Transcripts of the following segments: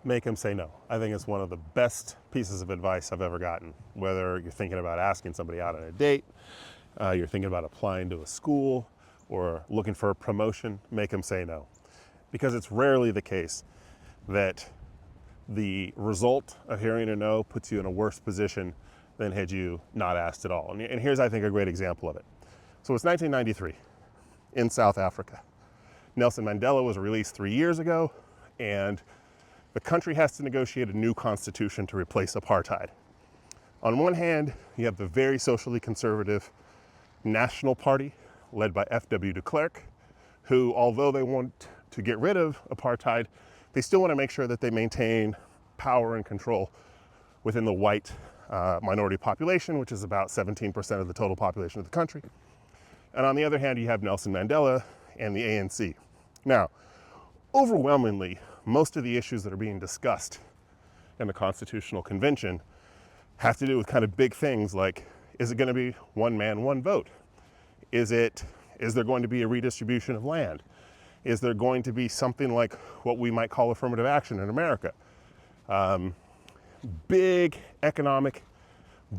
Make him say no. I think it's one of the best pieces of advice I've ever gotten. Whether you're thinking about asking somebody out on a date, you're thinking about applying to a school, or looking for a promotion, make him say no. Because it's rarely the case that the result of hearing a no puts you in a worse position than had you not asked at all. And here's, I think, a great example of it. So it's 1993 in South Africa. Nelson Mandela was released 3 years ago, and the country has to negotiate a new constitution to replace apartheid. On one hand, you have the very socially conservative National Party, led by F.W. de Klerk, who, although they want to get rid of apartheid, they still want to make sure that they maintain power and control within the white minority population, which is about 17% of the total population of the country. And on the other hand, you have Nelson Mandela and the ANC. Now, overwhelmingly, most of the issues that are being discussed in the Constitutional Convention have to do with kind of big things like, is it going to be one man, one vote? Is there going to be a redistribution of land? Is there going to be something like what we might call affirmative action in America? Big economic,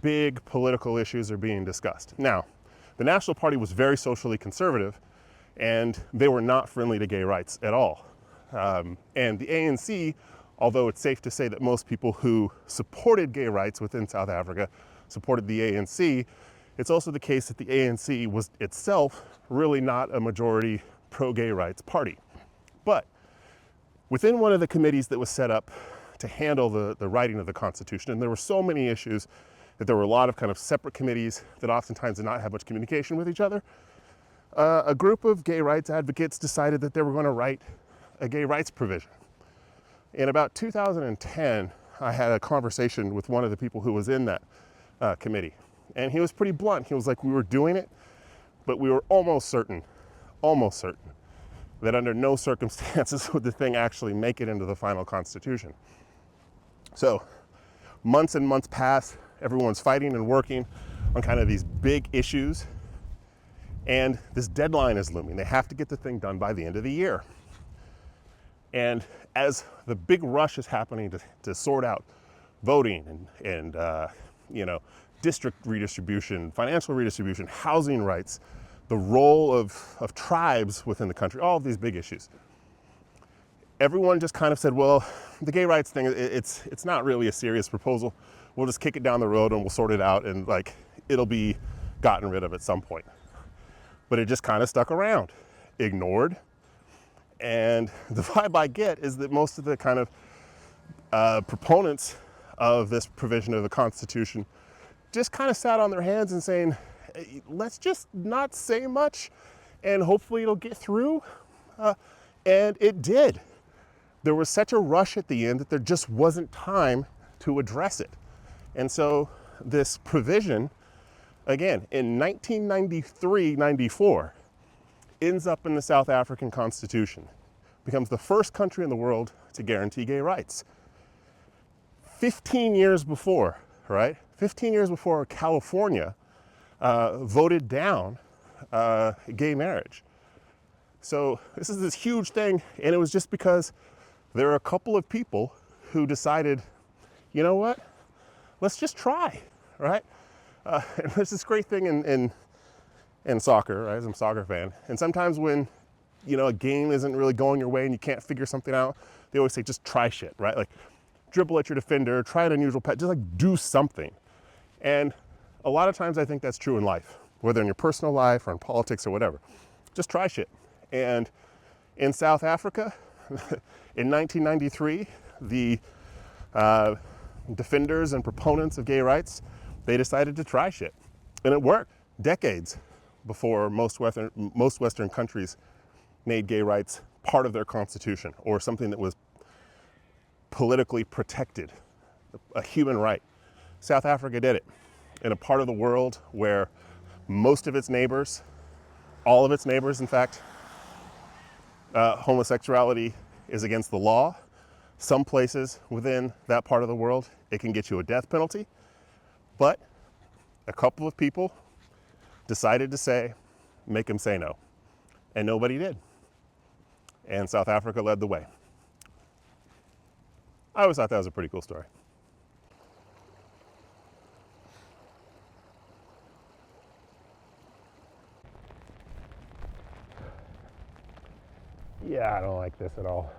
big political issues are being discussed. Now, the National Party was very socially conservative, and they were not friendly to gay rights at all. And the ANC, although it's safe to say that most people who supported gay rights within South Africa supported the ANC, it's also the case that the ANC was itself really not a majority pro-gay rights party. But within one of the committees that was set up to handle the writing of the Constitution, and there were so many issues that there were a lot of kind of separate committees that oftentimes did not have much communication with each other, a group of gay rights advocates decided that they were going to write a gay rights provision. In about 2010, I had a conversation with one of the people who was in that committee, and he was pretty blunt. He was like, we were doing it, but we were almost certain that under no circumstances would the thing actually make it into the final Constitution. So months and months pass, everyone's fighting and working on kind of these big issues, and this deadline is looming. They have to get the thing done by the end of the year. And as the big rush is happening to sort out voting and district redistribution, financial redistribution, housing rights, the role of tribes within the country, all of these big issues, everyone just kind of said, well, the gay rights thing, it's not really a serious proposal. We'll just kick it down the road and we'll sort it out, and it'll be gotten rid of at some point. But it just kind of stuck around, ignored. And the vibe I get is that most of the kind of proponents of this provision of the Constitution just kind of sat on their hands and saying, hey, let's just not say much and hopefully it'll get through. And it did. There was such a rush at the end that there just wasn't time to address it. And so this provision, again, in 1993-94, ends up in the South African Constitution, becomes the first country in the world to guarantee gay rights. 15 years before, right? 15 years before California voted down gay marriage. So this is this huge thing, and it was just because there are a couple of people who decided, you know what, let's just try, right? And there's this great thing in soccer, right? I'm a soccer fan. And sometimes when, a game isn't really going your way and you can't figure something out, they always say, just try shit, right? Like dribble at your defender, try an unusual pass, just do something. And a lot of times I think that's true in life, whether in your personal life or in politics or whatever. Just try shit. And in South Africa, in 1993, the defenders and proponents of gay rights, they decided to try shit. And it worked. Decades before most Western countries made gay rights part of their constitution or something that was politically protected, a human right. South Africa did it in a part of the world where most of its neighbors, all of its neighbors, in fact, homosexuality is against the law. Some places within that part of the world, it can get you a death penalty. But a couple of people decided to say, make them say no. And nobody did. And South Africa led the way. I always thought that was a pretty cool story. Yeah, I don't like this at all.